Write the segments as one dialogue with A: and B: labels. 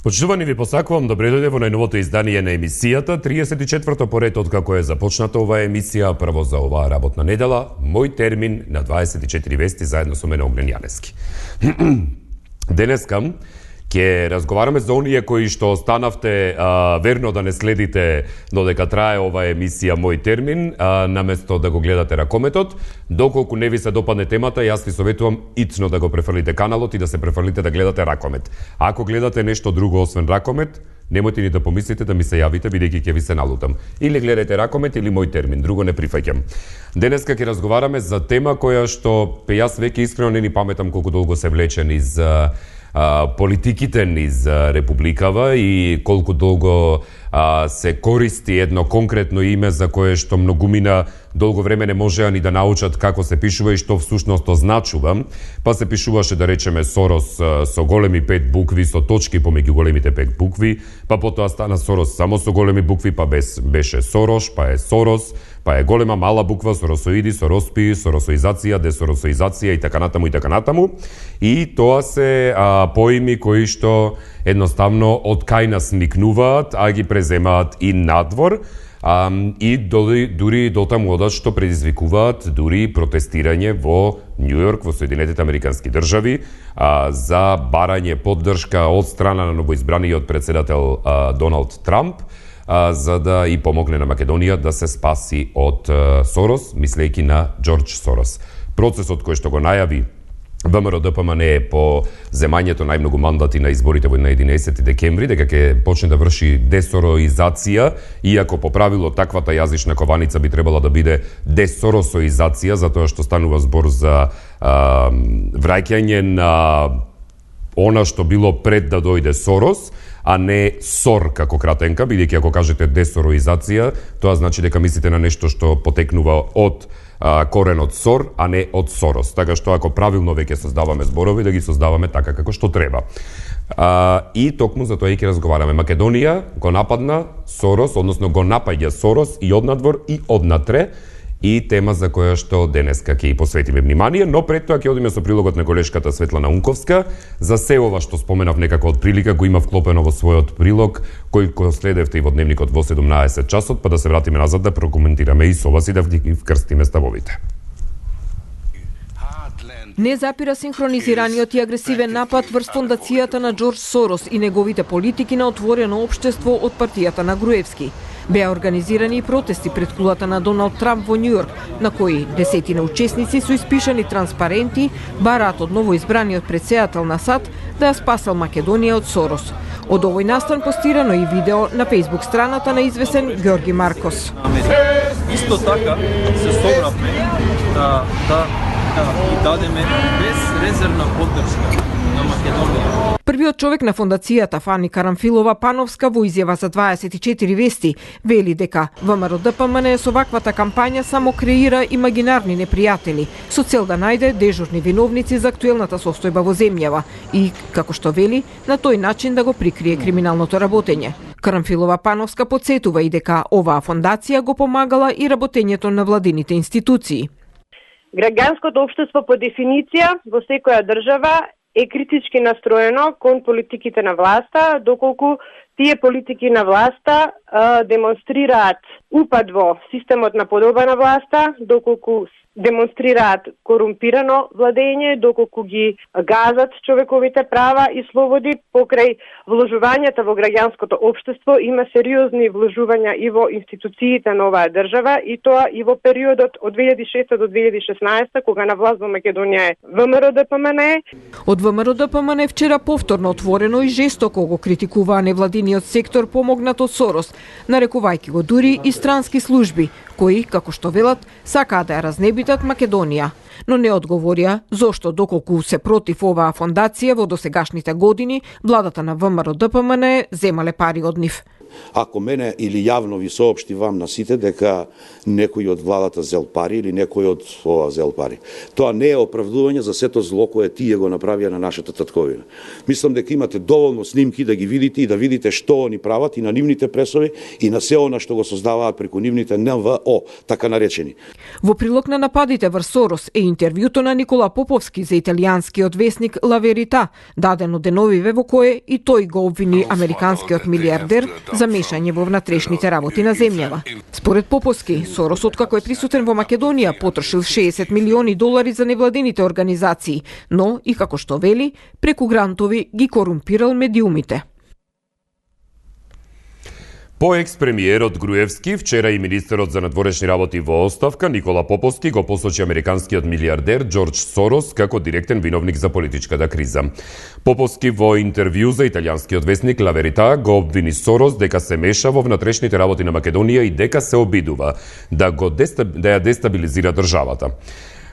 A: Почитувани, ви посакувам добре дојде во најновото издание на емисијата, 34-то поред од како е започната оваа емисија, прво за оваа работна недела, мој термин на 24 вести заедно со мене Огнен Јаневски. Денеска ќе разговараме за оние кои што останавте верно да не следите додека трае оваа емисија мој термин, наместо да го гледате ракометот. Доколку не ви се допадне темата, јас ви советувам ицно да го префрлите каналот и да се префрлите да гледате ракомет. Ако гледате нешто друго освен ракомет, немојте ни да помислите да ми се јавите, бидејќи ќе ви се налутам. Или гледате ракомет или мој термин, друго не прифаќам. Денеска ќе разговараме за тема која што јас веќе искрено не ни паметам колку долго се влечен из политиките низ Републикава и колку долго се користи едно конкретно име за кое што многумина долго време не можеа ни да научат како се пишува и што всушност означува. Па се пишуваше, да речеме, Сорос со големи 5 букви, со точки помеѓу големите 5 букви, па потоа стана Сорос само со големи букви, па беше Сорош, па е Сорос, па е голема мала буква, соросоиди, сороспи, соросоизација, десоросоизација и така натаму и така натаму. И тоа се поими кои што едноставно од кај нас никнуваат, а ги преземаат и надвор, и дури до таму одат што предизвикуваат дури протестирање во Њујорк, во Соединетите Американски држави, за барање поддршка од страна на новоизбраниот председател Доналд Трамп, за да и помогне на Македонија да се спаси од Сорос, мислејќи на Џорџ Сорос. Процесот кој што го најави ВМРО-ДПМН по земањето најмногу мандати на изборите во 11 декември, дека ќе почне да врши десороизација, иако по правило таквата јазична кованица би требала да биде десоросоизација, затоа што станува збор за враќање на она што било пред да дојде Сорос, а не СОР како кратенка, бидејќи ако кажете десороизација, тоа значи дека мислите на нешто што потекнува од коренот СОР, а не од Сорос. Така што ако правилно веќе создаваме зборови, да ги создаваме така како што треба. И токму за тоа и ќе разговараме. Македонија го нападна Сорос, односно го напаѓа Сорос и однадвор и однатре, и тема за која што денеска ќе и посветиме внимание, но пред тоа ќе одиме со прилогот на колешката Светлана Унковска. За се ова што споменав некако од прилика го има вклопено во својот прилог, кој го следевте и во дневникот во 17 часот, па да се вратиме назад да прокоментираме и со вас и да ги вкрстиме ставовите.
B: Не запира синхронизираниот и агресивен напад врз фондацијата на Џорџ Сорос и неговите политики на отворено општество од партијата на Груевски. Беа организирани и протести пред кулата на Доналд Трамп во Њујорк, на кои десетина учесници со испишани транспаренти бараат од новоизбраниот претседател на САД да ја спасал Македонија од Сорос. Од овој настан постирано и видео на Facebook страната на известен Ѓорги Маркос.
C: Исто така се собравме да и дадеме безрезервна поддршка на Македонија.
B: Првиот човек на фондацијата Фани Карамфилова Пановска во изјава за 24 вести вели дека ВМРО-ДПМН со ваквата кампања само креира имагинарни непријатели со цел да најде дежурни виновници за актуелната состојба во земјава и, како што вели, на тој начин да го прикрие криминалното работење. Карамфилова Пановска потсетува и дека оваа фондација го помагала и работењето на владините институции.
D: Граѓанското општество по дефиниција во секоја држава е критички настроено кон политиките на власта, доколку тие политики на власта демонстрираат упад во системот на подоба на власта, доколку демонстрираат корумпирано владење, доколку ги газат човековите права и слободи. Покрај вложувањата во граѓанското општество има сериозни вложувања и во институциите на оваа држава, и тоа и во периодот од 2006 до 2016, кога на власт во Македонија е ВМРО-ДПМН.
B: Од ВМРО-ДПМН вчера повторно отворено и жестоко го критикуваа невладиниот сектор помогнат од Сорос, нарекувајќи го дури и странски служби, кои, како што велат, сакаат да ја разнебитат Македонија, но не одговорија зошто, доколку се против оваа фондација во досегашните години, владата на ВМРО-ДПМН земале пари од нив.
E: ако мене или јавно ви соопшти вам на сите дека некој од владата зел пари или некој од ова зел пари. Тоа не е оправдување за сето зло кое тие го направија на нашата татковина. Мислам дека имате доволно снимки да ги видите и да видите што они прават и на нивните пресови и на се она што го создаваат преку нивните НВО, така наречени.
B: Во прилог на нападите врз Сорос е интервјуто на Никола Поповски за италијанскиот весник La Verità, дадено деновиве во кое и тој го обвини американскиот милиардер за мешање во внатрешните работи на земјава. Според Поповски, Сорос откако е присутен во Македонија потрошил $60 милиони за невладините организации, но и како што вели, преку грантови ги корумпирал медиумите.
A: По екс-премиерот Груевски, вчера и министерот за надворешни работи во оставка Никола Поповски го посочи американскиот милиардер Џорџ Сорос како директен виновник за политичката криза. Поповски во интервју за италијанскиот весник La Verità го обвини Сорос дека се меша во внатрешните работи на Македонија и дека се обидува да ја дестабилизира државата.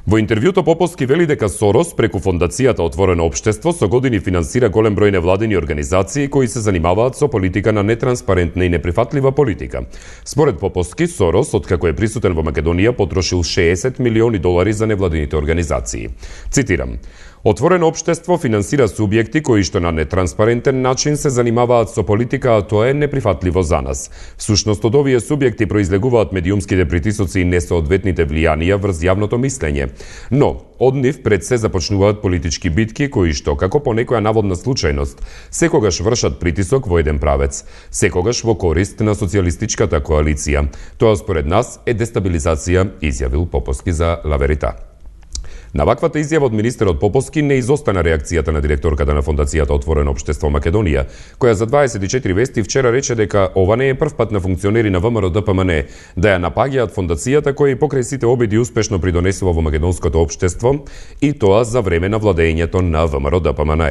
A: Во интервјуто Поповски вели дека Сорос преку фондацијата Отворено општество со години финансира голем број невладини организации кои се занимаваат со политика на нетранспарентна и неприфатлива политика. Според Поповски, Сорос, откако е присутен во Македонија, потрошил $60 милиони за невладините организации. Цитирам: Отворено општество финансира субјекти кои што на нетранспарентен начин се занимаваат со политика, а тоа е неприфатливо за нас. Всушност од овие субјекти произлегуваат медиумските притисоци и несоодветните влијанија врз јавното мислење. Но, од нив пред се започнуваат политички битки кои што, како по некоја наводна случајност, секогаш вршат притисок во еден правец, секогаш во корист на социјалистичката коалиција. Тоа според нас е дестабилизација, изјавил Поповски за La Verità. На ваквата изјава од министерот Поповски не изостана реакцијата на директорката на фондацијата Отворено општество Македонија, која за 24 вести вчера рече дека ова не е прв пат на функционери на ВМРО ДПМН да ја напаѓаат фондацијата која и покрај сите обиди успешно придонесува во македонското општество и тоа за време на владењето на ВМРО ДПМН.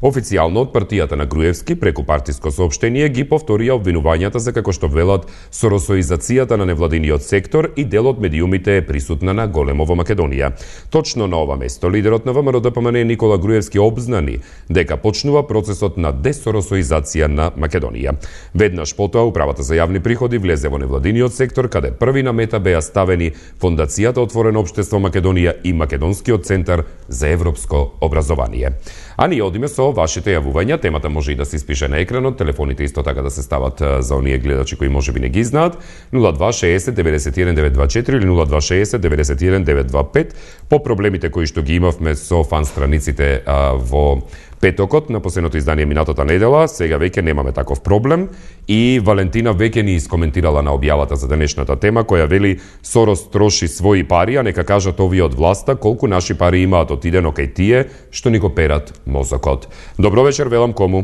A: Официјално од партијата на Груевски преку партиско соопштение ги повторија обвинувањата за како што велат соросоизацијата на невладиниот сектор и дел од медиумите е присутна на големо во Македонија. Точно на ова место лидерот на ВМРО ДПМН Никола Груевски обзнани дека почнува процесот на десоросоизација на Македонија. Веднаш потоа управата за јавни приходи влезе во невладиниот сектор каде први на мета беа ставени фондацијата Отворено општество Македонија и Македонскиот центар за европско образование. А ние одиме со вашите јавувања. Темата може и да се испише на екранот, телефоните исто така да се стават за оние гледачи кои можеби не ги знаат. 0260 91 924 или 0260 91 925 по проблемите кои што ги имавме со фан страниците во петокот на последното издание минатата недела. Сега веќе немаме таков проблем и Валентина веќе ни искоментирала на објавата за денешната тема која вели Сорос троши своји пари, а нека кажат овие од власта колку наши пари имаат отидено кај тие што ни го перат мозокот. Добро вечер, велам кому?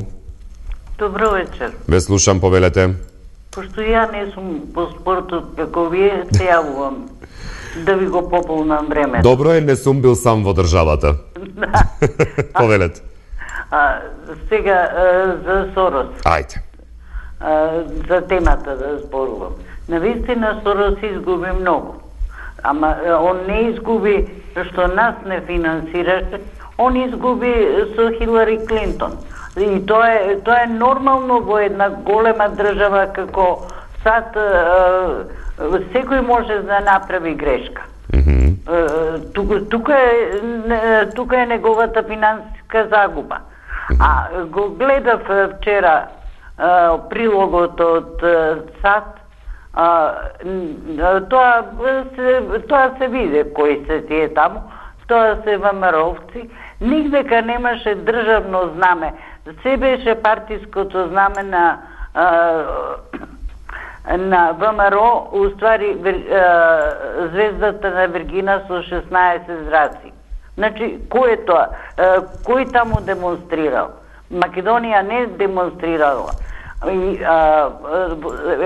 F: Добро вечер.
A: Ве слушам, повелете.
F: Пошто ја не сум по спортот како вие, се јавувам да ви го пополнам време.
A: Добро е, не сум бил сам во државата. Повелете.
F: Сега за Сорос.
A: Ајде.
F: За темата да зборувам. Навистина Сорос изгуби многу. Ама он не изгуби што нас не финансираше, он изгуби со Хилари Клинтон. И тоа е нормално во една голема држава како САД, секој може да направи грешка. Тука е неговата финансиска загуба. А го гледав вчера прилогот од САД, тоа се виде кои се тие таму, тоа се ВМРО-овци, нигдека немаше државно знаме, се беше партиското знаме на ВМРО, уствари звездата на Виргина со 16 зраци. Значи, кој е тоа? Кој таму демонстрирал? Македонија не демонстрирала.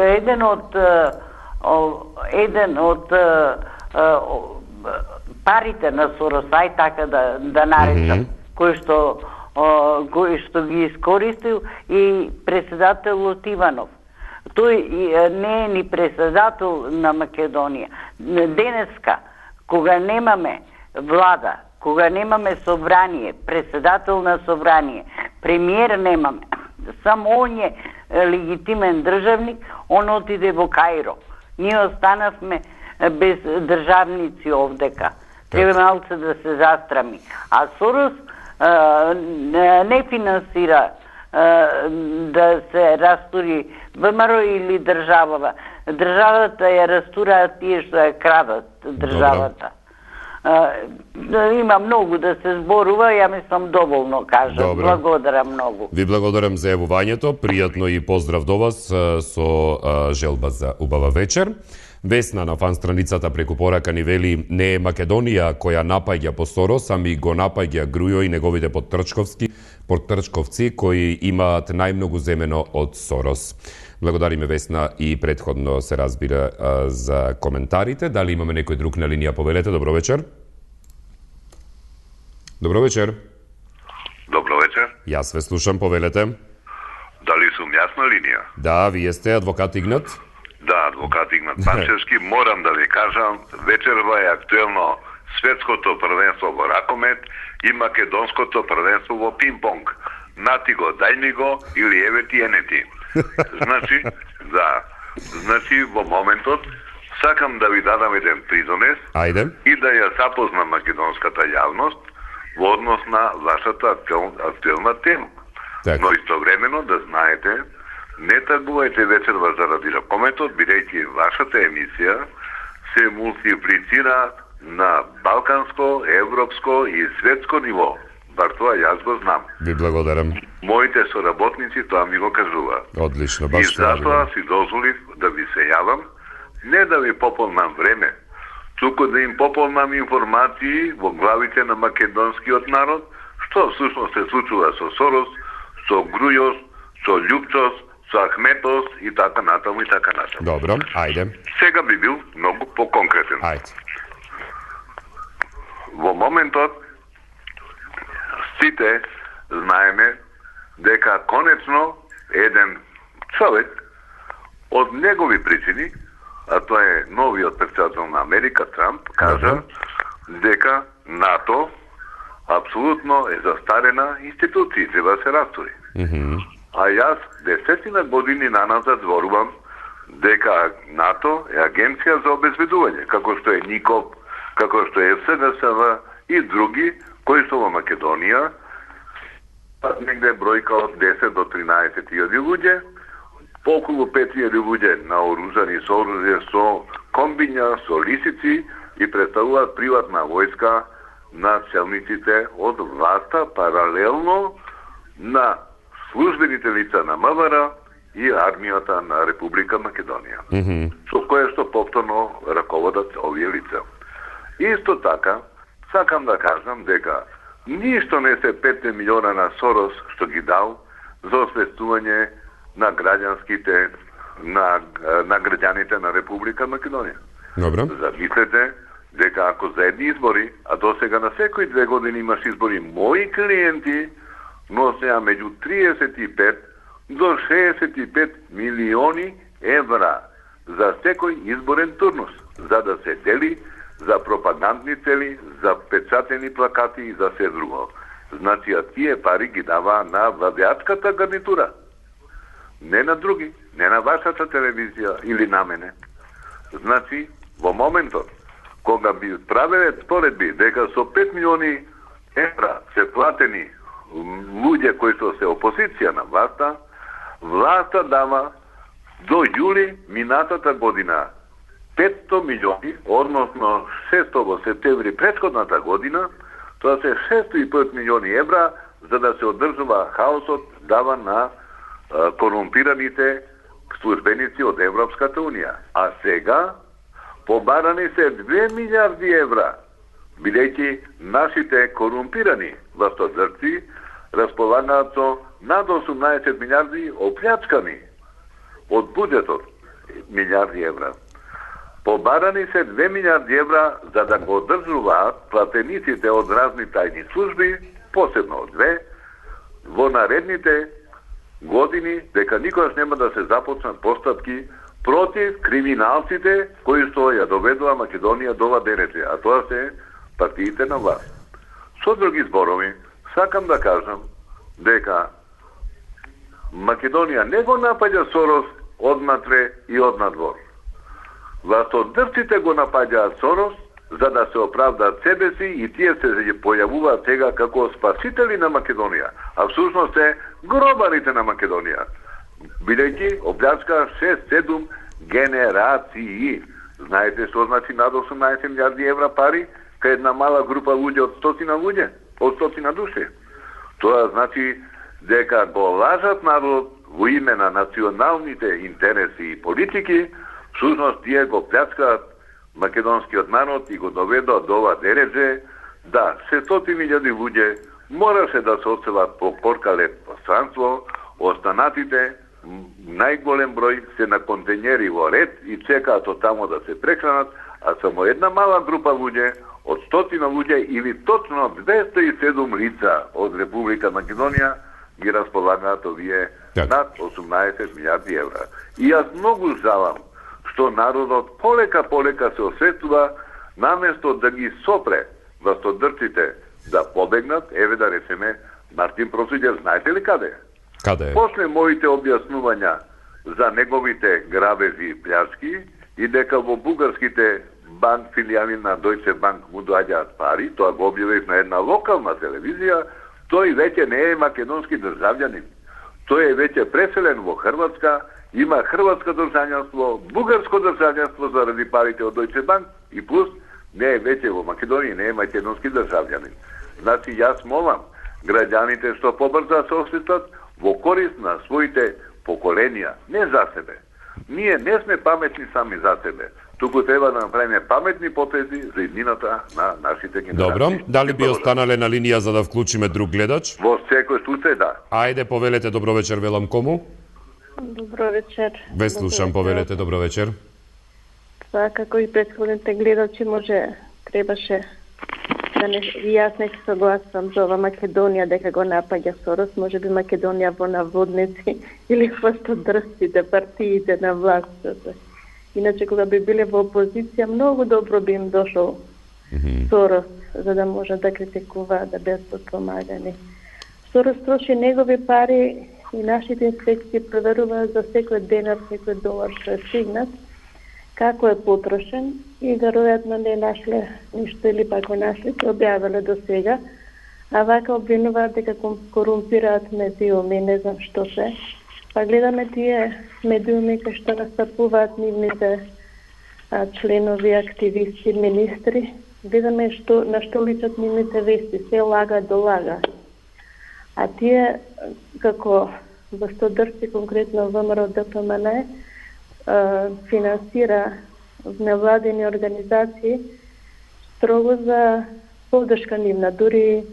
F: Еден од парите на Сорос, ај така да наречам, кој што ги искористил и председателот Иванов. Тој не е ни председател на Македонија. Денеска, кога немаме влада, кога немаме собрание, председател на собрание, премиер немаме, Само он е легитимен државник, он отиде во Каиро. Ние останавме без државници овдека. Треба малце да се застрами. А Сорос не финансира да се растури ВМРО или државава. Државата ја растураат тие што ја крадат државата. Има многу да се зборува, ја мислам доволно кажам. Благодарам многу.
A: Ви благодарам за јавувањето, пријатно и поздрав до вас со желба за убава вечер. Весна на фан страницата преку порака ни вели: не е Македонија која напаѓа по Сорос, ами го напаѓа Грујо и неговите подтрчковци кои имаат најмногу земено од Сорос. Благодариме Весна и претходно се разбира за коментарите. Дали имаме некој друг на линија? Повелете, добро вечер. Добро вечер.
G: Добро вечер.
A: Јас ве слушам, повелете.
G: Дали сум јас на линија?
A: Да, вие сте адвокат Игнат.
G: Да, адвокат Игнат Панчевски. Морам да ви кажам, вечерва е актуелно светското првенство во ракомет и македонското првенство во пинг-понг. Нати го, дај ми го, или еве ти енети. Значи, да. Значи, во моментот, сакам да ви дадам еден придонес.
A: Ајде.
G: И да ја запознам македонската јавност во однос на вашата актуелна тема.
A: Так.
G: Но истовремено да знаете, не тагувајте вечерва заради ракометот, бидејќи вашата емисија се мултиплицира на балканско, европско и светско ниво. Бар тоа јас го знам.
A: Ви благодарам.
G: Моите соработници тоа ми го кажуваат.
A: Одлично,
G: И
A: баш
G: затоа си дозволив да ви се јавам, не да ви пополнам време, туку да им пополнам информации во главите на македонскиот народ, што всушност се случува со Сорос, со Грујос, со Љупчос, со Ахметос и така натаму и така натаму.
A: Добро, ајде.
G: Сега би бил многу поконкретен.
A: Ајде.
G: Во моментот сите знаеме дека конечно еден човек од негови причини, а тоа е новиот претседател на Америка Трамп, кажа дека НАТО апсолутно е застарена институција и треба да се растури. А јас 10 години наназад зборувам дека НАТО е агенција за обезбедување, како што е НИКОП, како што е СДСВ и други, кои што во Македонија негде бројка од 10 до 13.000 луѓе, околу 5.000 луѓе наоружани со оружје, со комбиња, со лисици и представуваат приватна војска на челниците од власта, паралелно на службените лица на МВР и армијата на Република Македонија, со кое што повторно раководат овие лица. Исто така, сакам да кажам дека ништо не се 5 милиона на Сорос што ги дал за освестување на граѓанските, на граѓаните на Република Македонија.
A: Добро.
G: Замислете дека ако за едни избори, а до сега на секои 2 години имаш избори, мои клиенти носеа меѓу 35 до 65 милиони евра за секој изборен турнус, за да се дели за пропагандни цели, за печатени плакати и за се друго. Значи, а тие пари ги дава на владеачката гарнитура. Не на други, не на вашата телевизија или на мене. Значи, во моментот, кога би правеле споредби дека со 5 милиони евра се платени луѓе кои што се опозиција на власта, власта дава до јули минатата година 500 милиони, односно 600 во септември претходната година, тоа се 605 милиони евра за да се одржува хаосот дава на корумпираните службеници од Европската Унија. А сега побарани се 2 милиарди евра, бидејќи нашите корумпирани властодржци располагаат со над 18 милиарди оплјачкани од буџетот милиарди евра. Побарани се 2 милиарди евра за да го одржуваат платениците од разни тајни служби, посебно од две, во наредните години дека никогаш нема да се започнат постапки против криминалците кои што ја доведува Македонија до владење, а тоа се партиите на власт. Со други зборови, сакам да кажам дека Македонија не го напаѓа Сорос однатре и однадвор. Властодржците го напаѓаат Сорос за да се оправдаат себе си и тие се појавуваат сега како спасители на Македонија, а всушност се гробарите на Македонија. Бидејќи оплячка 6-7 генерации. Знаете што значи над 18 милиарди евра пари кај една мала група луѓе од 100 луѓе, од 100 души. Тоа значи дека го лажат народ во име на националните интереси и политики, всушност тие го плячкаат македонскиот народ и го доведоа до ова дереже да 600.000 луѓе мораше да се одселат по поркалет пространство, останатите најголем број се на контењери во ред и чекаат од тамо да се прехранат, а само една мала група луѓе од 100 луѓе или точно 207 лица од Република Македонија ги располагаат овие над 18 милиарди евра. И јас многу жалам што народот полека се осветува, наместо да ги сопре властодржците да побегнат, еве да речеме Мартин Просуѓер, знаете ли каде?
A: Каде е?
G: После моите објаснувања за неговите грабежи и плячки и дека во бугарските банк филијали на Deutsche Bank му доаѓаат пари, тоа го објавив на една локална телевизија, тој веќе не е македонски државјанин. Тој е веќе преселен во Хрватска, има хрватско државјанство, бугарско државјанство заради парите од Deutsche Bank и плюс не е веќе во Македонија, не е македонски државјанин. Значи, јас молам граѓаните што побрзо се осветат во корист на своите поколенија, не за себе. Ние не сме паметни сами за себе, туку треба да направиме паметни потези за иднината на нашите генерации.
A: Добро, дали би останале на линија за да вклучиме друг гледач?
G: Во секој случај, да.
A: Ајде, повелете, добро вечер, велам кому?
H: Добро вечер.
A: Ве слушам, повелете, добро вечер.
H: Тоа како и претходните гледачи требаше да не, и јас не се согласам за ова Македонија дека го напаѓа Сорос, може би Македонија во наводници или властодржците, партиите на властта. Иначе кога би биле во опозиција, многу добро би им дошол Сорос, за да може да критикува, да бидат подпомагани. Сорос троши негови пари и нашите инспекции проверуваат за секој денар, секој долар што е стигнат, како е потрошен и веројатно не нашле ништо или пак нашли, се објавиле до сега, а вака обвинуваат дека корумпираат медиуми, не знам што се. Па гледаме тие медиуми кои што настапуваат нивните членови, активисти, министри, гледаме на што личат нивните вести, се лага до лага. А тие, како властодржци, конкретно ВМРО ДПМН, финансира невладени организации строго за поддршка нивна. Дури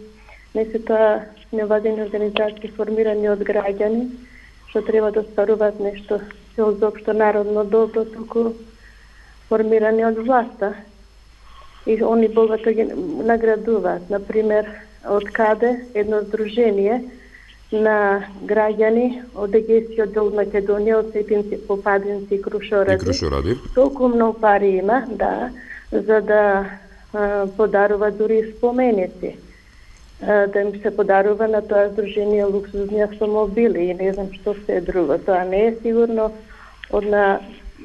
H: не се тоа невладени организации формирани од граѓани, што треба да стваруваат нешто за општо народно добро, туку формирани од власта. И они богато ги наградуваат. Например, од каде едно здружение на граѓани од Егејскиот дел Македонија, од Сепинци, Попадинци и Крушоради. Толку многу пари има, да, за да подарува дури споменици. Да им се подарува на тоа здружение луксузни автомобили и не знам што се е друго. Тоа не е сигурно од на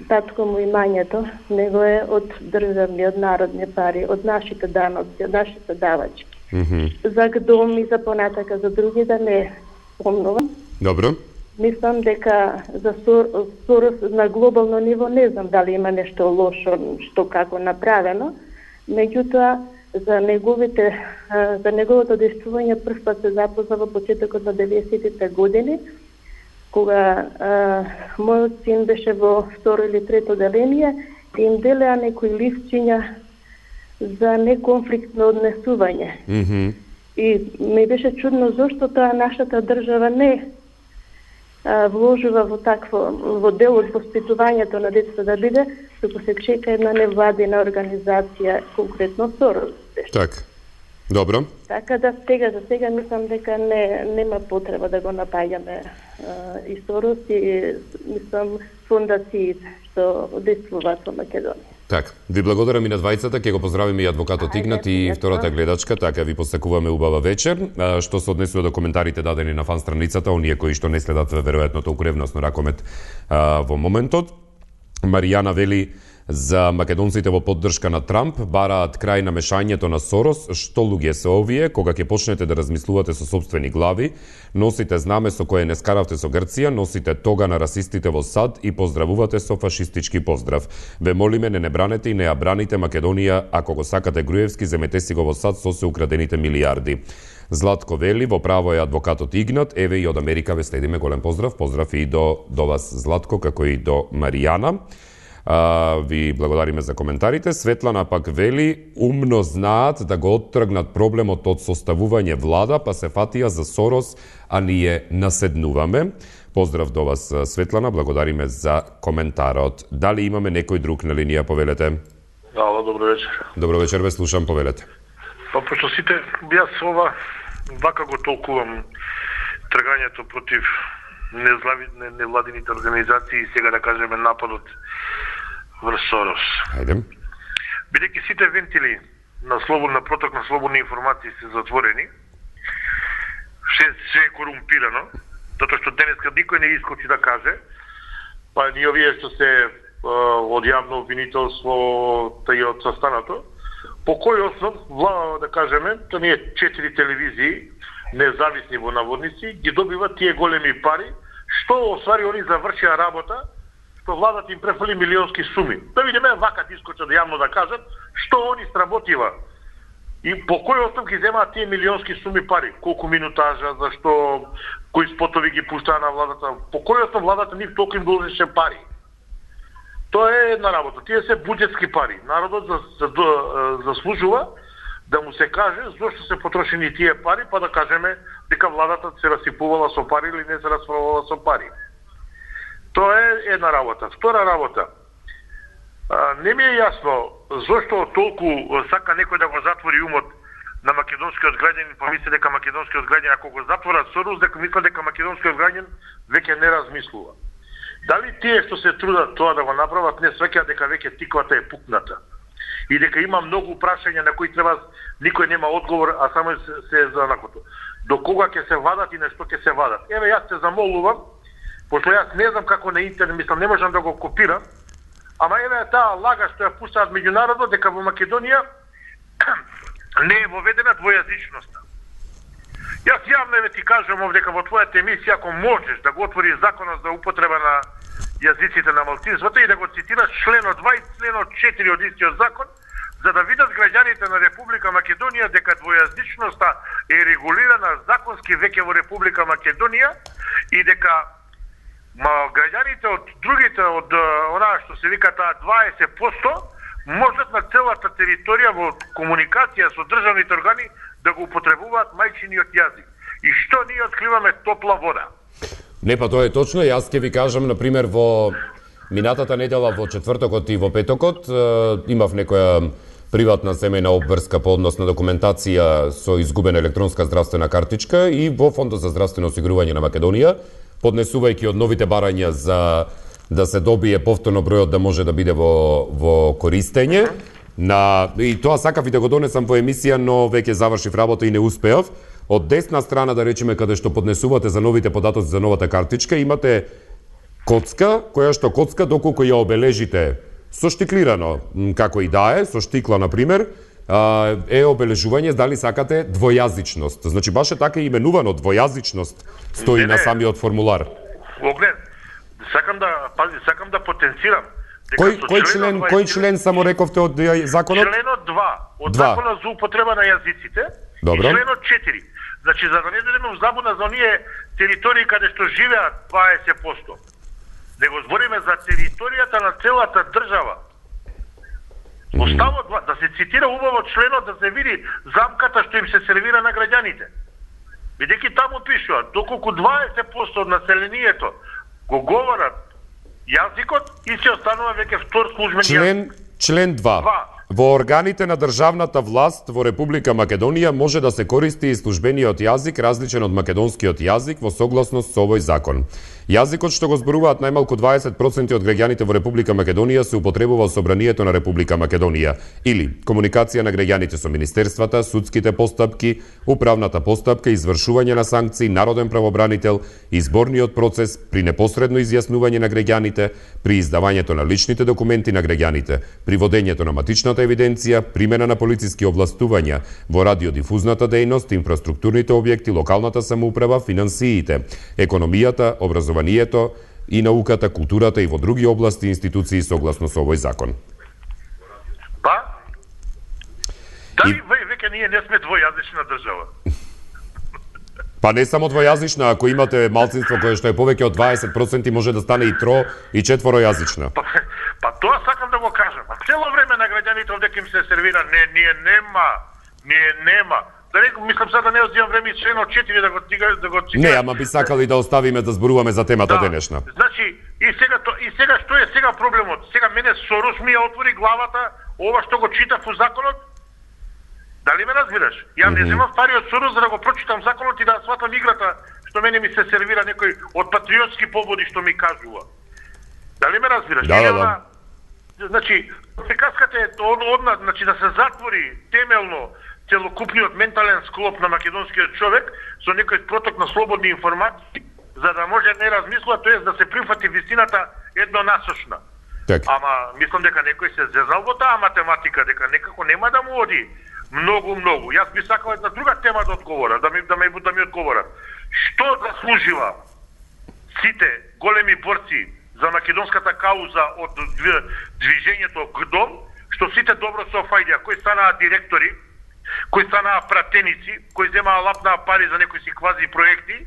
H: татко му имањето, него е од државни, од народни пари, од нашите даноци, од нашите давачки. За дом и за понатака, за други да не помнувам.
A: Добро.
H: Мислам дека за Сорос на глобално ниво не знам дали има нешто лошо, што како направено, меѓутоа за неговото действување прв пат се запозна во почетокот на 90-тите години, кога мојот син беше во второ или трето деление и им делеа некои листчиња за неконфликтно однесување. И ми беше чудно зошто тоа нашата држава не вложува во делот воспитувањето на децата да биде, туку се чека една невладина организација, конкретно Сорос.
A: Так. Добро.
H: Така да за сега мислам дека нема потреба да го напаѓаме и Сорос и мислам фондациите што действуваат во Македонија.
A: Така, ви благодарам и на двајцата, ќе го поздравиме и адвокатот Игнат и втората гледачка, така ви посакуваме убава вечер. Што се однесува до коментарите дадени на фан страницата, оние кои што не следат веројатно толку ревносно ракомет во моментот. Маријана вели: за македонците во поддршка на Трамп бараат крај на мешањето на Сорос. Што луѓе се овие? Кога ќе почнете да размислувате со сопствени глави, носите знаме со кое не скаравте со Грција, носите тога на расистите во САД и поздравувате со фашистички поздрав. Ве молиме, не браните и не ја браните Македонија, ако го сакате Груевски, земете си го во САД со се украдените милиарди. Златко вели: во право е адвокатот Игнат, еве и од Америка ве следиме, голем поздрав. Поздрав и до вас, Златко, како и до Маријана. Ви благодариме за коментарите. Светлана пак вели: умно знаат да го оттргнат проблемот од составување влада, па се фатија за Сорос, а ние наседнуваме. Поздрав до вас, Светлана, благодариме за коментарот. Дали имаме некој друг на линија, повелете?
I: Ало, добро вечер.
A: Добро вечер, ве слушам, повелете.
I: Па пошто сите, јас ова вака го толкувам тргањето против невладините организации и сега да кажеме нападот врз Сорос.
A: Хајде.
I: Бидејќи сите вентили на проток на слободни информации се затворени, се е корумпирано, затоа што денеска никој не искочи да каже, па и овие што се од јавно обвинителство и од состанато, по кој основ, да кажеме, тие 4 телевизии, независни во наводници, ги добиват тие големи пари, што освари они завршија работа, што владата им префали милионски суми. Да видиме вака искочат јавно да кажат што они сработива и по кој основ ги земаат тие милионски суми пари, колку минутажа, зашто, кои спотови ги пуштаа на владата, по кој основ владата нив толку им должеше пари. Тоа е една работа. Тие се буџетски пари. Народот заслужува да му се каже зошто се потрошени тие пари, па да кажеме дека владата се расипувала со пари или не се расправувала со пари. Тоа е една работа. Втора работа. Не ми е јасно зошто толку сака некој да го затвори умот на македонскиот граѓанин, па мисли дека македонскиот граѓанин, ако го затворат Сорос, дека мисли дека македонскиот граѓанин веќе не размислува. Дали тие што се трудат тоа да го направат не свеќаат дека веќе тиквата е пукната и дека има многу прашања на кои треба никој нема одговор, а само се за накото. До кога ќе се вадат и на што ќе се вадат? Еве јас се замолувам, пошто јас не знам како на интернет, мислам не можам да го копирам, ама еве таа лага што ја пуштаат меѓународно дека во Македонија не е воведена двојазичноста. Јас јавно еве ти кажам овде дека во твојата емисија, ако можеш да го отвориш законот за употреба на јазиците на малцинствата и да го цитираш членот 2 и членот 4 од истиот закон, за да видат граѓаните на Република Македонија дека двојазичноста е регулирана законски веќе во Република Македонија и дека граѓаните од другите, од онаа што се вика таа 20%, можат на целата територија во комуникација со државните органи да го употребуваат мајчиниот јазик. И што ние откриваме топла вода?
A: Не, па тоа е точно. Јас ќе ви кажам, например, во минатата недела, во четвртокот и во петокот, имав некоја приватна семејна обврска по однос на документација со изгубена електронска здравствена картичка и во Фондот за здравствено осигурување на Македонија, поднесувајќи од новите барања за да се добие повторно бројот да може да биде во користење. И тоа сакав и да го донесам во емисија, но веќе завршив работа и не успеав. Од десна страна, да речеме, каде што поднесувате за новите податоци за новата картичка, имате коцка, која што коцка, доколку ја обележите со штиклирано, како и да е, со штикла, например, е обележување дали сакате двојазичност. Значи, баш е така именувано, двојазичност стои на самиот формулар.
I: Оглед, сакам да потенцирам.
A: Кој член само рековте од законот?
I: Членот 2 од законот за употреба на јазиците.
A: Добро.
I: И членот 4. Значи, за да не дадеме в забуна за оние територии каде што живеат 20%. Него збориме за територијата на целата држава. Оставот да се цитира убаво членот, да се види замката што им се сервира на граѓаните. Бидејќи таму пишува, доколку 20% од населението го говорат јазикот и се останува веќе втор службен јазик.
A: Член 2. Во органите на државната власт во Република Македонија може да се користи и службениот јазик различен од македонскиот јазик во согласност со овој закон. Јазикот што го зборуваат најмалку 20% од граѓаните во Република Македонија се употребува во собранието на Република Македонија или комуникација на граѓаните со министерствата, судските постапки, управната постапка, извршување на санкции, народен правобранител, изборниот процес при непосредно изјаснување на граѓаните, при издавањето на личните документи на граѓаните, при водењето на матичната евиденција, примена на полициски овластувања во радиодифузната дејност, инфраструктурните објекти, локалната самоуправа, финансиите, економијата, образованието и науката, културата и во други области и институции согласно со овој закон.
I: Па? Дали веќе ние не сме двојазична држава?
A: Па не само двојазична, ако имате малцинство кое што е повеќе од 20%, може да стане и тро и четворојазична.
I: Па тоа сакам да го кажам. А цело време на граѓаните овде им се сервира ние нема. Да не мислам сега да не одзимам време и членот 4 да го цитирам.
A: Не, ама би сакали да оставиме да зборуваме за темата денешна.
I: Значи, и сега што е сега проблемот? Сега мене Сорос ми ја отвори главата, ова што го читав во законот. Дали ме разбираш? Ја не земам пари од Сорос за да го прочитам законот и да сватам играта што мене ми се сервира некој од патриотски поводи што ми кажува. Дали ме разбираш?
A: Да.
I: Значи, приказката е значи да се затвори темелно целокупниот ментален склоп на македонскиот човек со некој проток на слободни информации, за да може не размислува, тоест да се прифати вистината еднонасочна.
A: Так.
I: Ама мислам дека некој се зезал во таа математика, дека некако нема да му оди многу. Јас би сакал една друга тема да одговора, да ми одговорат. Што заслужива сите големи борци за македонската кауза од движењето ГДОМ, што сите добро се офајдија, кои станаа директори, кои станаа пратеници, кои земаа лапнаа пари за некои си квази проекти,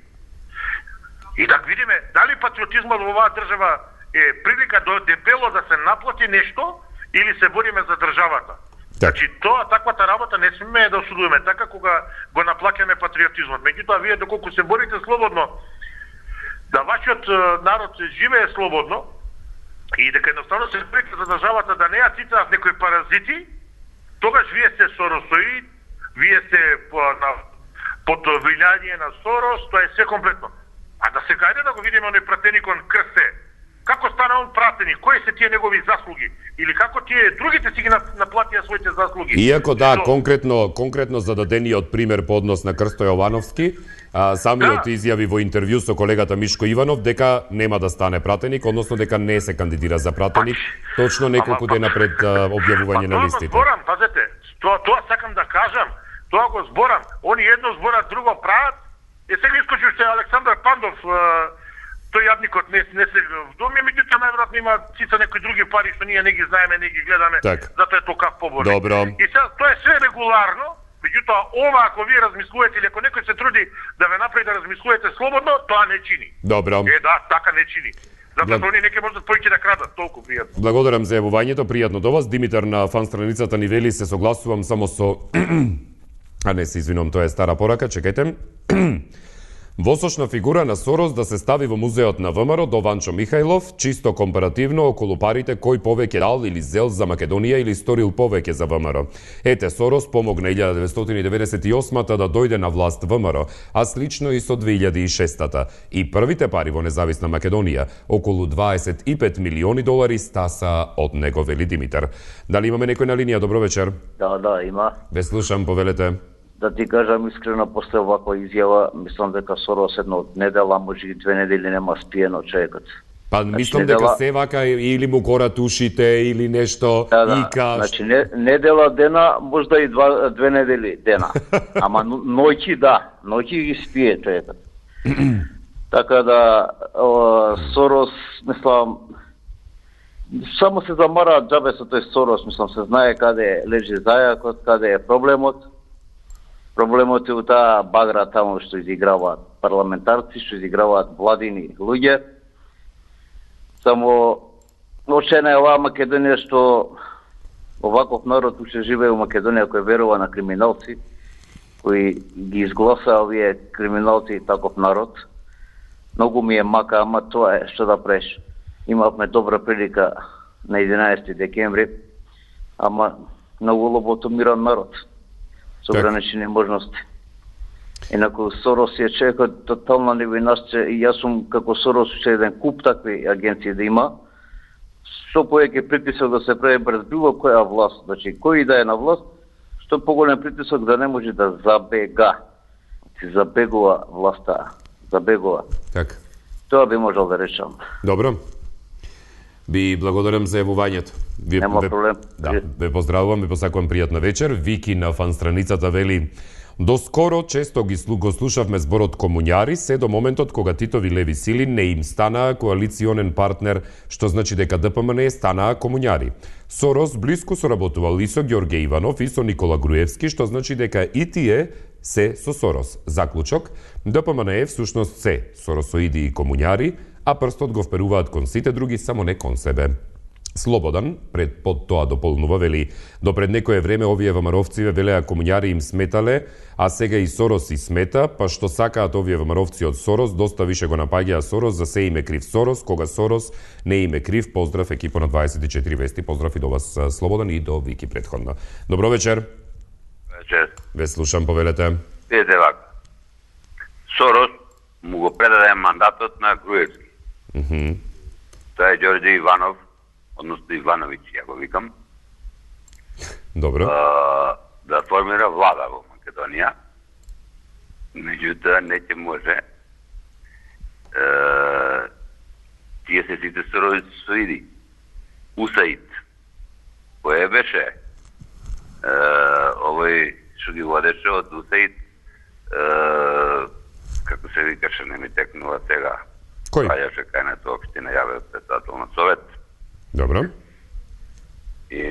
I: и да видиме дали патриотизмот во оваа држава е прилика до дебело да се наплати нешто или се бориме за државата. Значи, таквата работа не смеме да осудуваме така кога го наплаќаме патриотизмот. Меѓутоа, вие доколку се борите слободно, да вашиот народ живее слободно и дека едноставно се борите за државата да не ја цитаат некои паразити, тогаш вие сте Соросоид, вие сте под влијание на Сорос, тоа е се комплетно. А да се гајде да го видиме оној пратеникон Крсте. Како стана он пратеник? Кои се тие негови заслуги? Или како тие другите си ги наплатија своите заслуги?
A: Иако конкретно зададениот пример по однос на Крсто Јовановски, самиот изјави во интервју со колегата Мишко Иванов дека нема да стане пратеник, односно дека не се кандидира за пратеник, точно неколку дена пред објавување на листите.
I: Тоа го зборам, пазете, тоа сакам да кажам, тоа го зборам. Они едно зборат, друго прават. Сега искочи уште Александар Пандов, тој јадникот не се вдоми, меѓутоа најверојатно има цица некои други пари што ние не ги знаеме, не ги гледаме, затоа е тока поборник.
A: Добро.
I: И сега тоа е све регуларно, меѓутоа ова ако вие размислувате или ако некој се труди да ве направи да размислувате слободно, тоа не чини.
A: Добро.
I: Така не чини. Затоа што оние неќе можат повеќе да крадат, толку пријатно.
A: Благодарам за јавувањето, пријатно до вас. Димитар на фан страницата ни вели се согласувам само со тоа е стара порака, чекајте. Восочна фигура на Сорос да се стави во музеот на ВМРО до Ванчо Михајлов, чисто компаративно околу парите кој повеќе дал или зел за Македонија или сторил повеќе за ВМРО. Ете, Сорос помогна 1998-та да дојде на власт ВМРО, а слично и со 2006-та. И првите пари во независна Македонија, околу 25 милиони долари, стаса од него, вели Димитар. Дали имаме некој на линија? Добро вечер.
J: Да, има.
A: Ве слушам, повелете.
J: Да ти кажам искрено, после оваква изјава, мислам дека Сорос едно недела, може и 2 недели нема спиено човекот.
A: Па мислам дека се вака или му горат ушите или нешто ика.
J: Значи недела дена, можда и 2 недели дена. Ама ноќи ги спие човекот. Така да Сорос, мислам, само се замара џабе со тој Сорос, мислам, се знае каде лежи зајакот, каде е проблемот. Проблемот е у таа багра таму што изиграваат парламентарци, што изиграваат владини луѓе. Само очена е оваа Македонија што оваков народ уште живее у Македонија кој верува на криминалци, кои ги изгласа овие криминалци и таков народ. Многу ми е мака, ама тоа е што да преш. Имавме добра прилика на 11 декември, ама многу лоботомиран народ со ограничени можности. Инаку Сорос е човекот тотална невинашче и јас сум како Сорос уште еден куп такви агенции да има. Што повеќе притисок да се прави брз било која власт, значи кој да е на власт, што поголем притисок да не може да забега. Си забегува власта, забегува.
A: Така.
J: Тоа би можел да речам.
A: Добро. Ви благодарам за јавувањето.
J: Нема проблем.
A: Да, ве поздравувам, ве посакувам пријатна вечер. Вики на фан страницата вели: доскоро често го слушавме зборот комуњари, се до моментот кога Титови леви сили не им станаа коалиционен партнер, што значи дека ДПМН станаа комуњари. Сорос блиску соработувал и со Ѓорѓе Иванов и со Никола Груевски, што значи дека и тие се со Сорос. Заклучок: ДПМН всушност се соросоиди и комуњари, а прстот го вперуваат кон сите други, само не кон себе. Слободан, под тоа дополнува, вели: до пред некое време овие ВМРО-вци велеа комуњари им сметале, а сега и Сорос и смета, па што сакаат овие ВМРО-вци од Сорос, доста више го напаѓаа Сорос, за се име крив Сорос, кога Сорос не име крив. Поздрав екипа на 24 вести, поздрав и до вас Слободан и до Вики претходно. Добро вечер.
K: Вечер.
A: Ве слушам, повелете.
K: Видете вака. Сорос му го предаде мандатот на Груевски. Тоа е Ѓорѓе Иванов, односно Ивановиќ, ја го викам.
A: Добро.
K: Да формира влада во Македонија. Меѓутоа не ќе може. Тие се сите сороиди. УСАИД. Кој беше овој што ги водеше од УСАИД, како се викаше, не ми текнува сега.
A: Кој?
K: Паѓаше кајната општина, јаве председател на Совет.
A: Добро.
K: И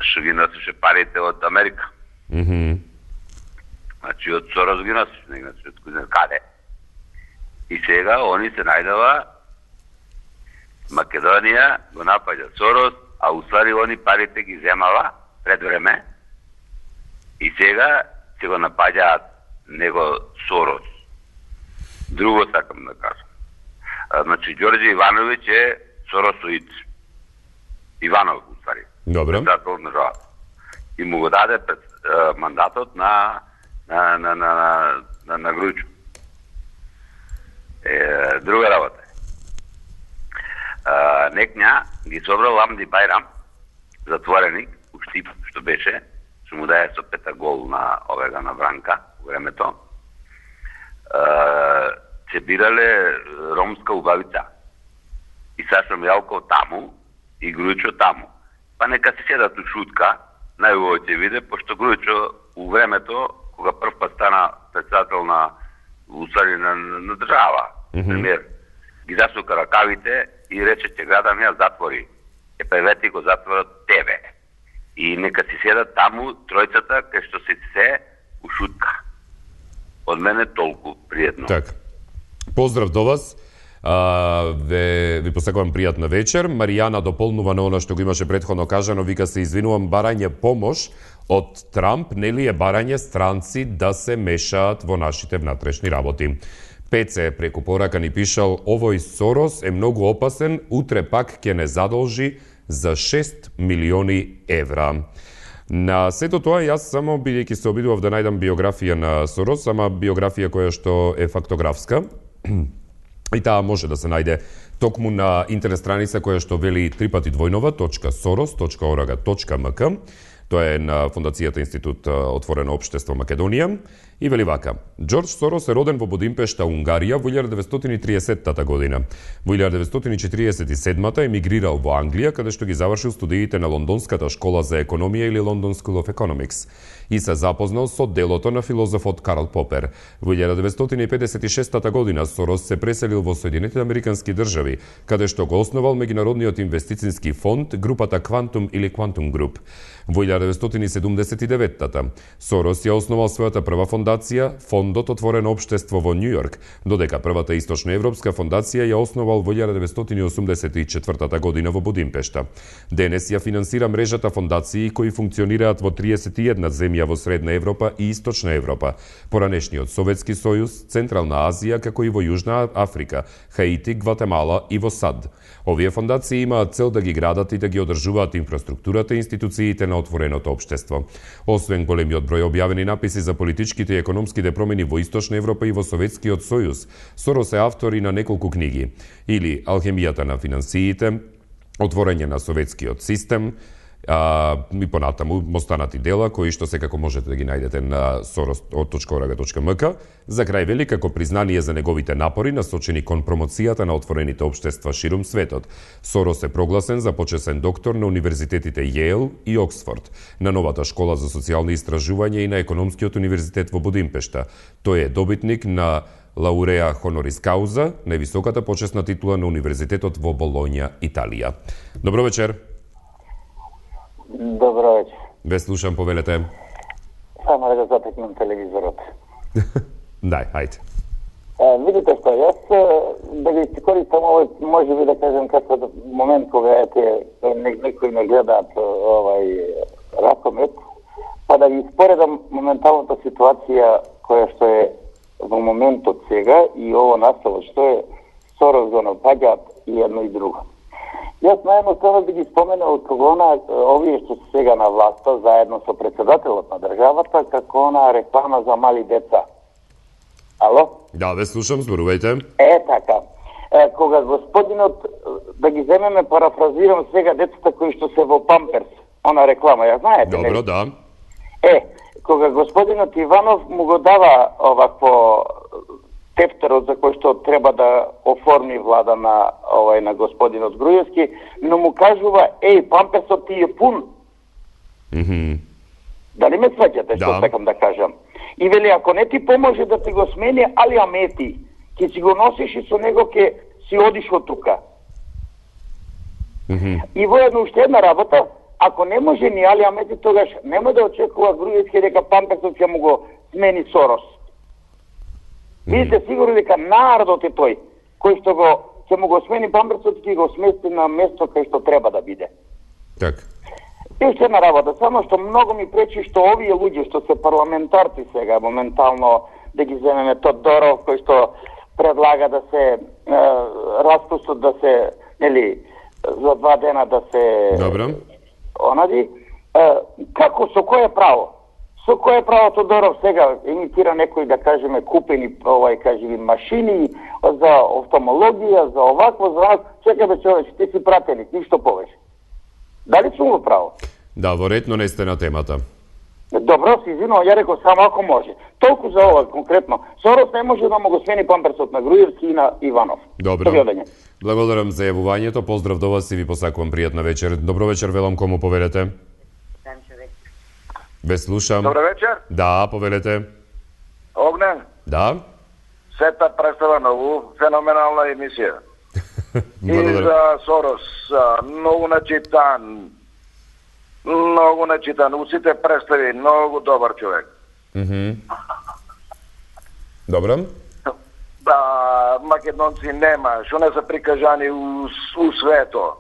K: што ги носише парите од Америка. Значи од Сорос ги носише, не ги носише од кој знае каде. И сега они се најдова Македонија го напаѓа Сорос, а уствари они парите ги земава пред време и сега се го напаѓаат него Сорос. Друго сакам да кажам. Значи, Ѓорѓе Ивановиќ е соросоид. Иванов, уствари.
A: Добро.
K: Председател на државата. И му го даде мандатот на Грујчо. Друга работа е. Некња ги собрал Ламди Бајрам, затвореник, ушти што беше, што му даде со 5 гол на овега на Вранка во времето. Се бирале ромска убавица. И Сашо Мјалков таму и Грујчо таму. Па нека се седат у шутка, најубаво ќе виде, пошто Грујчо у времето, кога прв пат стана председател на држава, премиер, ги засука ракавите и рече, ќе градам ја затвори. Вети го затворат тебе. И нека си седат таму тројцата, кај што се у шутка. Од мене толку пријатно.
A: Така. Поздрав до вас. Ви посакувам пријатна вечер. Маријана дополнува на она што го имаше претходно кажано, вика: се извинувам, барање помош од Трамп, нели е барање странци да се мешаат во нашите внатрешни работи. Пеце преку порака ни пишал: овој Сорос е многу опасен, утре пак ќе не задолжи за 6 милиони евра. На сето тоа, јас само бидејќи се обидував да најдам биографија на Сорос, ама биографија која што е фактографска, и таа може да се најде токму на интернет страница која што вели www.soros.org.mk. Тоа е на Фондацијата Институт Отворено општество Македонија. И вели вака: Џорџ Сорос е роден во Будимпешта, Унгарија во 1930 година. Во 1947 емигрирал во Англија, каде што ги завршил студиите на Лондонската школа за економија или London School of Economics и се запознал со делото на филозофот Карл Попер. Во 1956 година Сорос се преселил во Соединетите Американски држави, каде што го основал меѓународниот инвестицијски фонд, групата Quantum или Quantum Group. Во 1979 Сорос ја основал својата прва фондација фондација, фондот Отворено општество во Њу Јорк, додека првата источноевропска фондација ја основал во 1984 година во Будимпешта. Денес ја финансира мрежата фондации кои функционираат во 31 земја во Средна Европа и Источна Европа, поранешниот Советски сојуз, Централна Азија, како и во Јужна Африка, Хаити, Гватемала и во САД. Овие фондации имаат цел да ги градат и да ги одржуваат инфраструктурата и институциите на Отвореното општество. Освен големиот број објавени написи за политичките и економските промени во Источна Европа и во Советскиот сојуз, Сорос е автор и на неколку книги, или Алхемијата на финансиите, Отворање на советскиот систем, и понатаму останати дела кои што секако можете да ги најдете на soros.org.mk. За крај вели како признание за неговите напори насочени кон промоцијата на отворените општества ширум светот. Сорос е прогласен за почесен доктор на универзитетите Јейл и Оксфорд, на новата школа за социјални истражувања и на економскиот универзитет во Будимпешта. Тој е добитник на Лауреа Хонорис Кауза, највисоката почесна титула на универзитетот во Болоња, Италија. Добро вечер.
L: Добро вечер.
A: Ве слушам, повелете.
L: Само да запекнем телевизорот.
A: Дај, хајде.
L: Видите што, јас да ги користам овој, може би да кажем како момент кога некои не гледаат ракомет, па да ги споредам моменталната ситуација која што е во моментот сега и ово наставо што е Сорос го напаѓаат и едно и друго. Јас наједноставно би ги споменал како овие што се сега на власта, заедно со председателот на државата, како она реклама за мали деца. Ало?
A: Да, ве слушам, зборувајте.
L: Така. Кога господинот, да ги земеме, парафразирам сега децата кои што се во памперс, она реклама, ја знаете?
A: Добро, да.
L: Кога господинот Иванов му го дава овакво тефтерот за кој што треба да оформи влада на господинот Груевски, но му кажува, памперсот ти е пун. Дали ме сваќате што сакам да кажам? И вели, ако не ти поможе да ти го смени Али Амети, ќе си го носиш и со него ќе си одиш од тука. И воедно уште една работа, ако не може ни Али Амети, тогаш нема да очекува Груевски дека памперсот ќе му го смени Сорос. Видите сигурно дека народот е тој кој што ќе му го смени памперсот и ќе го смести на место кај што треба да биде.
A: Така.
L: И уште една работа, само што многу ми пречи што овие луѓе што се парламентарци сега, моментално да ги земеме Тодоров, кој што предлага да се распустот да се, за 2 дена да се...
A: Добро.
L: Онади, како, со кое право? Со кое право Тодоров сега емитира некои, да кажеме, купени, машини за офталмологија, за овакво, за овакво, чекай бе човече, ти си пратеник, ништо повеќе. Дали сум го право?
A: Да, воретно не сте на темата.
L: Добро, си извинувам, ја рекол само ако може. Толку за ова конкретно. Сорос не може да му го смени памперсот на Груевски и на Иванов.
A: Добро. Благодарам за јавувањето, поздрав до вас и ви посакувам пријатна вечер. Добро вечер, велам кому повелете. Ве слушам.
M: Добро вечер.
A: Да, повелете.
M: Огнен.
A: Да.
M: Сета представа нову, феноменална емисија. И за Сорос, многу начитан, у сите представи, многу добар човек.
A: Добро.
M: Да, македонци нема, што не се прикажани у свето.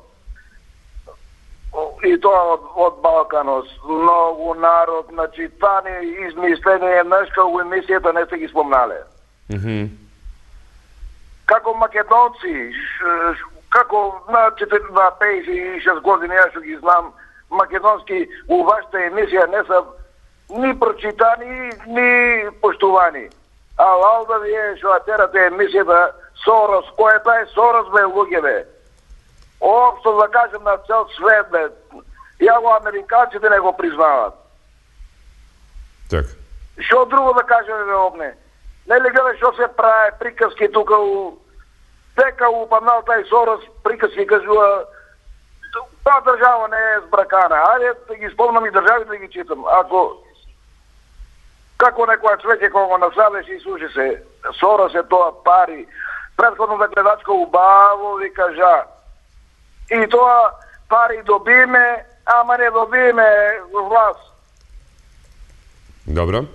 M: И тоа од Балканот, многу народ начитани, измислени, нешто у емисијата не сте ги спомнале. Како македонци, како на 56 години, ја што ги знам, македонски у вашата емисија не са ни прочитани, ни поштувани. А валда вие што терате емисијата Сорос, кој е тај Сорос бе луѓе бе? Обшто да кажем на цел свет бе, ја го американците не го признават.
A: Так.
M: Што друго да кажеме бе Огне? Нели гледа што се прави приказки тука дека упаднал тај Сорос, приказки кажува таа држава не е збракана. Ајде да ги спомнам и државите да ги читам. Како некоја човек кога го насадеш и слуши се, Сорос е тоа пари, претходната гледачка убаво ви кажа. И тоа пари добиме, ама не добиме власт.
A: Добро.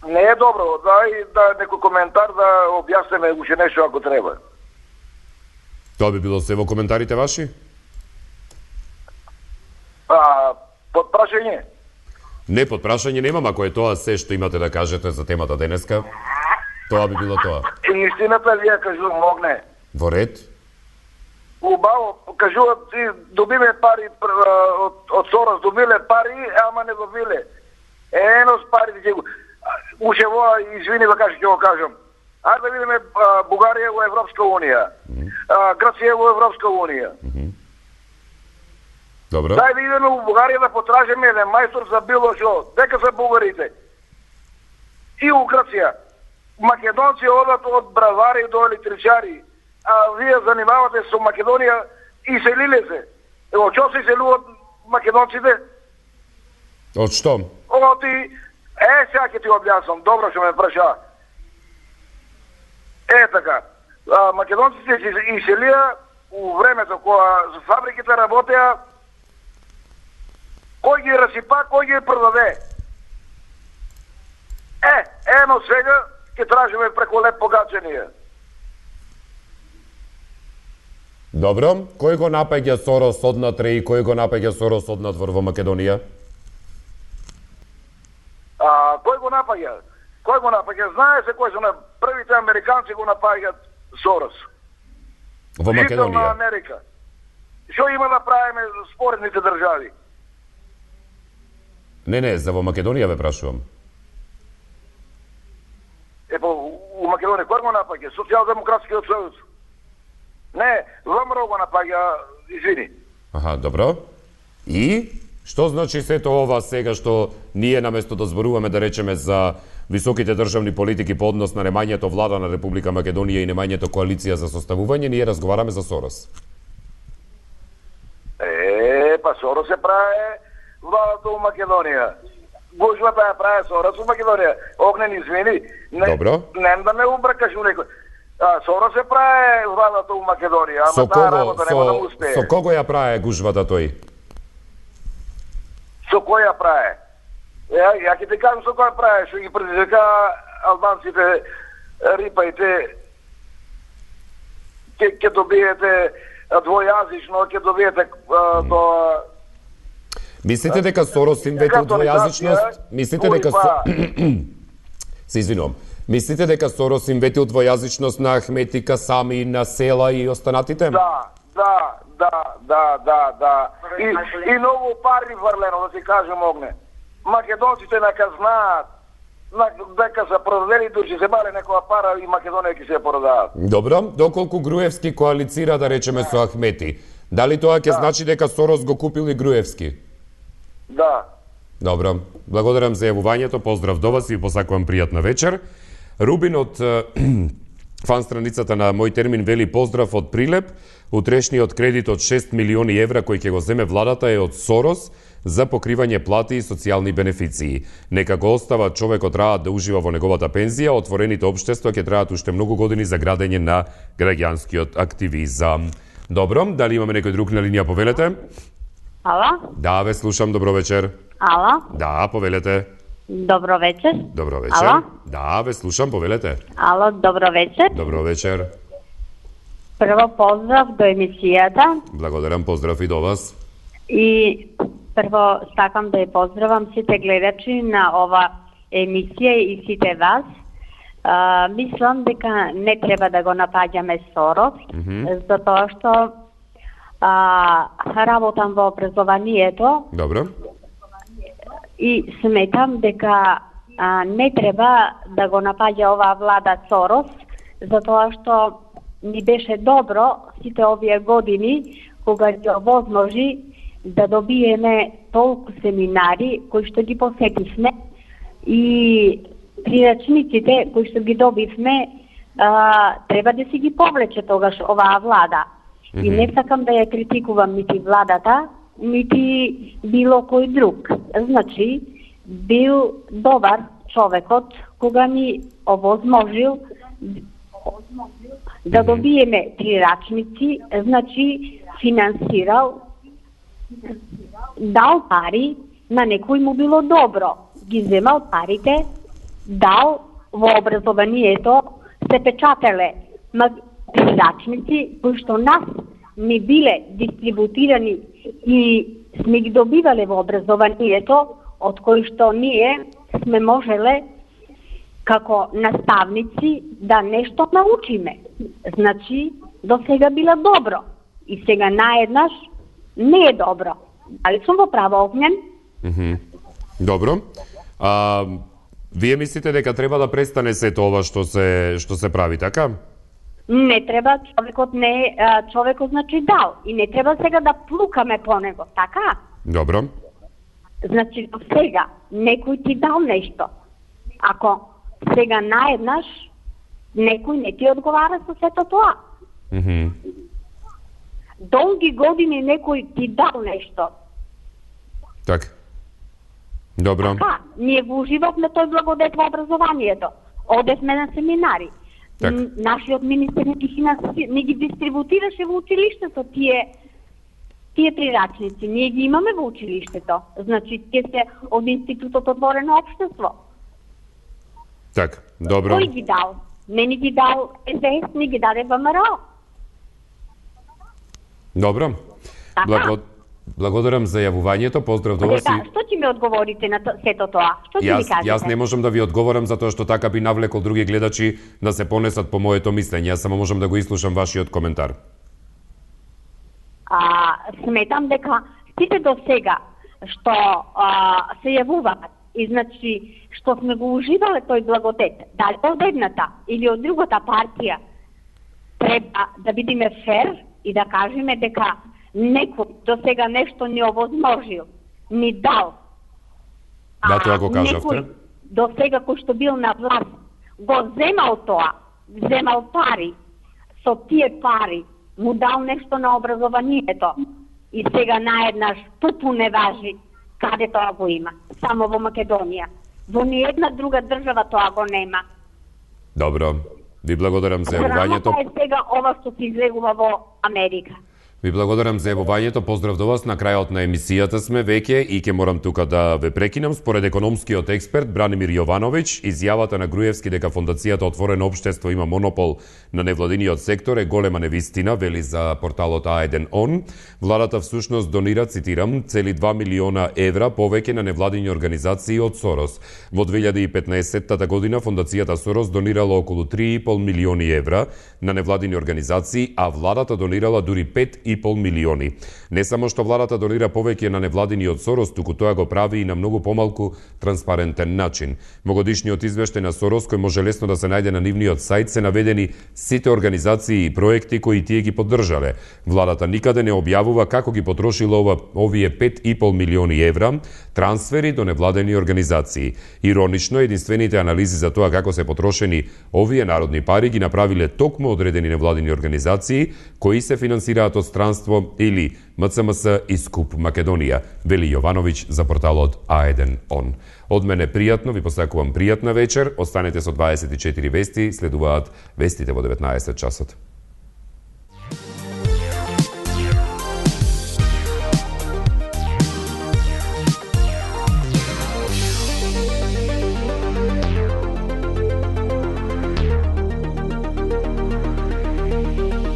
M: Не е добро, да некој коментар да објасниме уште нешто ако треба.
A: Тоа би било се во коментарите ваши?
M: Под прашање?
A: Не, под прашање немам, ако е тоа се што имате да кажете за темата денеска, тоа би било тоа.
M: Истината ли ја кажувам, Огне?
A: Во ред?
M: Убаво, кажуват, добиме пари од Сорос, добиле пари, ама не добиле. Ено с парите ќе го... Уште во, извини да кажа, ќе го кажам. Ајде да видиме Бугарија во Европска Унија. Грција во Европска Унија.
A: Добро.
M: Дај да идеме во Бугарија да потражиме еден мајстор за било што. Дека се бугарите. И у Грција. Македонци одат од бравари до електричари. А вие занимавате со Македонија и селиле се. Од што се селуват македонците?
A: Од што?
M: Сега ќе ти објаснам. Добро што ме праша. Така. Македонците се иселија у времето кога фабриките работеа, кој ги расипа, кој ги продаде. Ено сега ќе тражиме преку леп погаченија.
A: Добро, кој го напаѓа Сорос однатре и кој го напаѓа Сорос однатвор во Македонија?
M: Кој го напаѓа? Кој го напаѓа? Знае се кој се првите американци го напаѓат Сорос.
A: Во Македонија?
M: Жител на Америка. Што има да правиме споредните држави?
A: Не, за во Македонија ве прашувам.
M: У Македонија кој го напаѓа? Социјалдемократскиот сојуз. Не, ВМРО го напаѓа, извини.
A: Добро. И што значи сето ова сега што ние наместо да зборуваме да речеме за високите државни политики по однос на немањето влада на Република Македонија и немањето коалиција за составување, ние разговараме за Сорос.
M: Сорос се прави владата у Македонија. Гужвата ја прави Сорос у Македонија. Огнен, извини.
A: Добро.
M: Не да ме убркаш у некој. Сорос се прави владата у Македонија, ама таа работа нема да му успее.
A: Со кого ја прави гужвата тој?
M: Со кој ја прави? Ја ќе ти кажам со кој прави, што ги предизвика албанците, рипајте, ќе добиете двојазично, ќе добиете до...
A: Мислите дека Сорос им ветил двојазичност? Мислите дека... Се извинувам. Мислите дека Сорос им ветил двојазичност на Ахмети, Касами, на Села и останатите?
M: Да. И многу пари врлено, да ти кажем, Огне. Македонците нека знаат дека се продадели души земале некоја пара и Македонија ќе се продават.
A: Добро, доколку Груевски коалицира, да речеме, со Ахмети, дали тоа ќе значи дека Сорос го купил и Груевски?
M: Да.
A: Добро, благодарам за јавувањето, поздрав до вас и посакувам пријатна вечер. Рубин од фан страницата на Мој термин вели поздрав од Прилеп. Утрешниот кредит од 6 милиони евра кој ќе го земе владата е од Сорос за покривање плати и социјални бенефиции. Нека го остава човекот раат да ужива во неговата пензија, отворените општества ќе траат уште многу години за градење на граѓанскиот активизам. Добро, дали имаме некој друг на линија, повелете?
N: Ала?
A: Да, ве слушам, добро вечер.
N: Ала?
A: Да, повелете.
N: Добро вечер.
A: Добро вечер.
N: Ала?
A: Да, ве слушам, повелете.
N: Ало, добро вечер.
A: Добро вечер.
N: Прво поздрав до емисијата.
A: Благодарам, поздрав и до вас.
N: И прво сакам да ја поздравам сите гледачи на ова емисија и сите вас. Мислам дека не треба да го напаѓаме Сорос, затоа што работам во образованието.
A: Добро.
N: И сметам дека не треба да го напаѓа оваа влада Сорос, затоа што ни беше добро сите овие години кога ги овозможи да добиеме толку семинари кои што ги посетивме и прирачниците кои што ги добивме треба да си ги повлече тогаш оваа влада. И не сакам да ја критикувам нити владата, нити било кој друг. Значи, бил добар човекот кога ни овозможил да добиеме прирачници, значи финансирал, дал пари, на некој му било добро. Ги земал парите дал во образованието се печателе прирачници кои што нас не биле дистрибутирани и сме ги добивале во образованието, од кои што ние сме можеле како наставници да нешто научиме. Значи, до сега било добро и сега наеднаш не е добро. Дали сум во право, Огњен?
A: Добро. Вие мислите дека треба да престане сето ова што се прави, така?
N: Не треба, човекот значи дал и не треба сега да плукаме по него, така?
A: Добро.
N: Значи до сега некој ти дал нешто. Ако сега наеднаш некој не ти одговара со сето тоа. Долги години некој ти дал нешто.
A: Така. Добро.
N: Така, ние го уживавме тој благодет во образованието. Одевме на семинари. Нашиот министер не ги дистрибутираше во училиштето тие прирачници. Ние ги имаме во училиштето. Значи, тие се од Институтот Отворено општество.
A: Така, добро.
N: Кој ги дал? Не ни ги дал СДС, не ги даде ВМРО.
A: Добро. Благодарам за јавувањето, поздрав до вас.
N: Што ќе ми одговорите на сето тоа? Што ќе ми кажете?
A: Јас не можам да ви одговорам затоа што така би навлекол други гледачи да се понесат по моето мислење. Јас само можам да го изслушам вашиот коментар.
N: Сметам дека сите до сега што се јавуваат и значи што сме го уживале тој благодет, дали од едната или од другата партија, треба да бидеме фер и да кажеме дека некој до сега нешто не овозможил, ни дал.
A: Да, тоа го кажавте.
N: Некој до сега кој што бил на власт го земал тоа, земал пари, со тие пари му дал нешто на образованието и сега наеднаш тупу не важи каде тоа го има, само во Македонија. Во ниедна друга држава тоа го нема.
A: Добро, ви благодарам за јавувањето.
N: Срамата е сега ова што се излегува во Америка.
A: Ви благодарам за јавувањето, поздрав до вас. На крајот на емисијата сме веќе и ќе морам тука да ве прекинам. Според економскиот експерт Бранимир Јовановиќ, изјавата на Груевски дека Фондацијата Отворено општество има монопол на невладиниот сектор е голема невистина, вели за порталот A1 On. Владата всушност донира, цитирам, цели 2 милиона евра повеќе на невладини организации од Сорос. Во 2015 година Фондацијата Сорос донирала околу 3,5 милиони евра на невладини организации, а владата донирала дури 5,5 милиони. Не само што владата донира повеќе на невладини од Сорос, туку тоа го прави и на многу помалку транспарентен начин. Во годишниот извештај на Сорос, кој може лесно да се најде на нивниот сајт, се наведени сите организации и проекти кои тие ги поддржале. Владата никаде не објавува како ги потрошила овие 5,5 милиони евра трансфери до невладени организации. Иронично, единствените анализи за тоа како се потрошени овие народни пари ги направиле токму одредени невладини организации кои се финансираат од странство или МЦМС и Скуп Македонија, вели Јовановиќ за порталот A1 On. Од мене пријатно, ви посакувам пријатна вечер, останете со 24 вести, следуваат вестите во 19 часот.